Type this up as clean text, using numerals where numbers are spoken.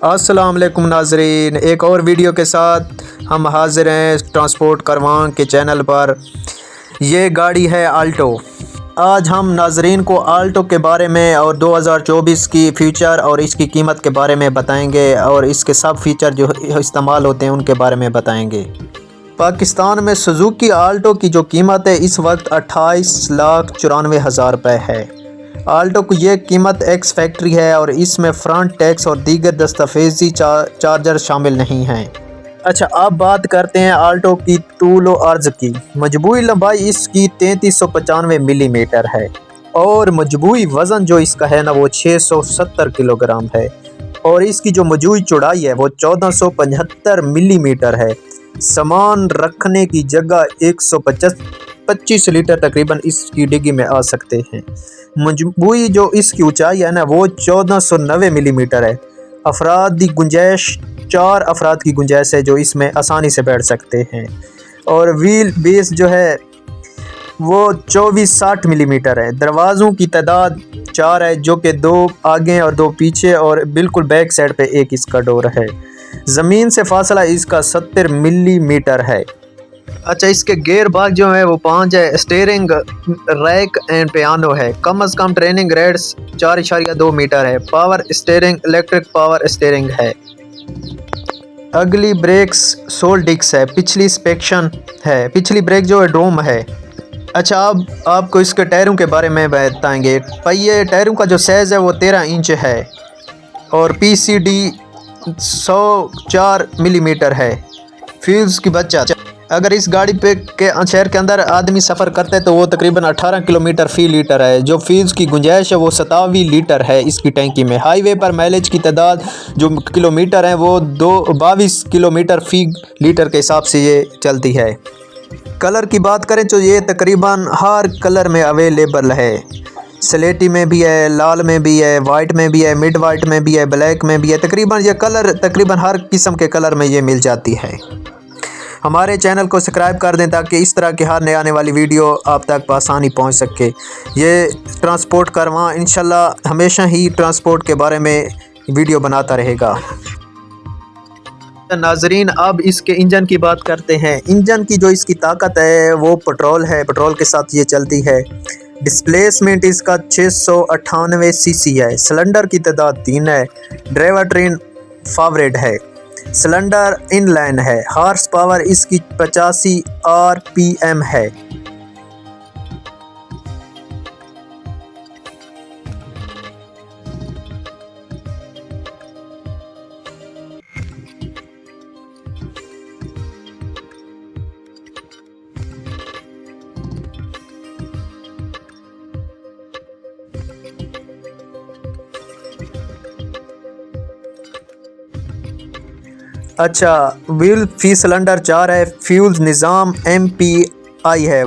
अस्सलाम वालेकुम नाजरीन, एक और वीडियो के साथ हम हाज़िर हैं ट्रांसपोर्ट कारवां के चैनल पर। ये गाड़ी है आल्टो। आज हम नाजरीन को आल्टो के बारे में और 2024 की फ़ीचर और इसकी कीमत के बारे में बताएंगे और इसके सब फ़ीचर जो इस्तेमाल होते हैं उनके बारे में बताएंगे। पाकिस्तान में सुजुकी आल्टो की जो कीमत है इस वक्त 28,94,000 रुपये है। आल्टो की ये कीमत एक्स फैक्ट्री है और इसमें फ्रंट टैक्स और दीगर दस्तावेज़ी चार्जर शामिल नहीं हैं। अच्छा, अब बात करते हैं आल्टो की तूल व अर्ज़ की। मजबूरी लंबाई इसकी 3395 मिलीमीटर है और मजबूरी वज़न जो इसका है ना वो 670 किलोग्राम है और इसकी जो मजबूरी चौड़ाई है वो 1475 मिलीमीटर है। सामान रखने की जगह 125 लीटर तकरीबन इसकी डिग्गी में आ सकते हैं। मजबूरी जो इसकी ऊंचाई है ना वो 1490 मिलीमीटर है। अफराद की गुंजाइश 4 अफराद की गुंजाइश है जो इसमें आसानी से बैठ सकते हैं और व्हील बेस जो है वो 2460 मिलीमीटर है। दरवाज़ों की तादाद 4 है जो कि 2 आगे और 2 पीछे और बिल्कुल बैक साइड पे एक इसका डोर है। ज़मीन से फासला इसका 70 मिलीमीटर है। अच्छा, इसके गियर बाग जो है वो 5 है। स्टीयरिंग रैक एंड पियानो है। कम अज़ कम ट्रेनिंग रेड्स 4.2 मीटर है। Power steering electric power steering है। अगली ब्रेक्स सोल डिस्क है। पिछली स्पेक्शन है। पिछली ब्रेक जो है डोम है। अच्छा, अब आपको इसके टायरों के बारे में बताएंगे। पहिए टायरों का जो साइज़ है वो 13 इंच है और PCD 104 मिलीमीटर है। फ्यूज़ की बचत, अगर इस गाड़ी पे के शहर के अंदर आदमी सफ़र करते हैं तो वो तकरीबन 18 किलोमीटर फ़ी लीटर है। जो फ्यूज़ की गुंजाइश है वो 27 लीटर है इसकी टैंकी में। हाईवे पर माइलेज की तादाद जो किलोमीटर है वो 22 किलोमीटर फ़ी लीटर के हिसाब से ये चलती है। कलर की बात करें तो ये तकरीबन हर कलर में अवेलेबल है। स्लेटी में भी है, लाल में भी है, वाइट में भी है, मिड वाइट में भी है, ब्लैक में भी है। तकरीबन हर किस्म के कलर में ये मिल जाती है। हमारे चैनल को सब्सक्राइब कर दें ताकि इस तरह की हर नए आने वाली वीडियो आप तक आसानी पहुंच सके। ये ट्रांसपोर्ट कारवां इंशाल्लाह हमेशा ही ट्रांसपोर्ट के बारे में वीडियो बनाता रहेगा। नाजरीन, अब इसके इंजन की बात करते हैं। इंजन की जो इसकी ताकत है वो पेट्रोल है, पेट्रोल के साथ ये चलती है। डिस्प्लेसमेंट इसका 698 सीसी है। सिलेंडर की तादाद 3 है। ड्राइवर ट्रेन फॉरवर्ड है। सिलेंडर इनलाइन है। हॉर्स पावर इसकी 85 RPM है। अच्छा, व्हील फी सिलेंडर 4 है। फ्यूल निज़ाम MPI है।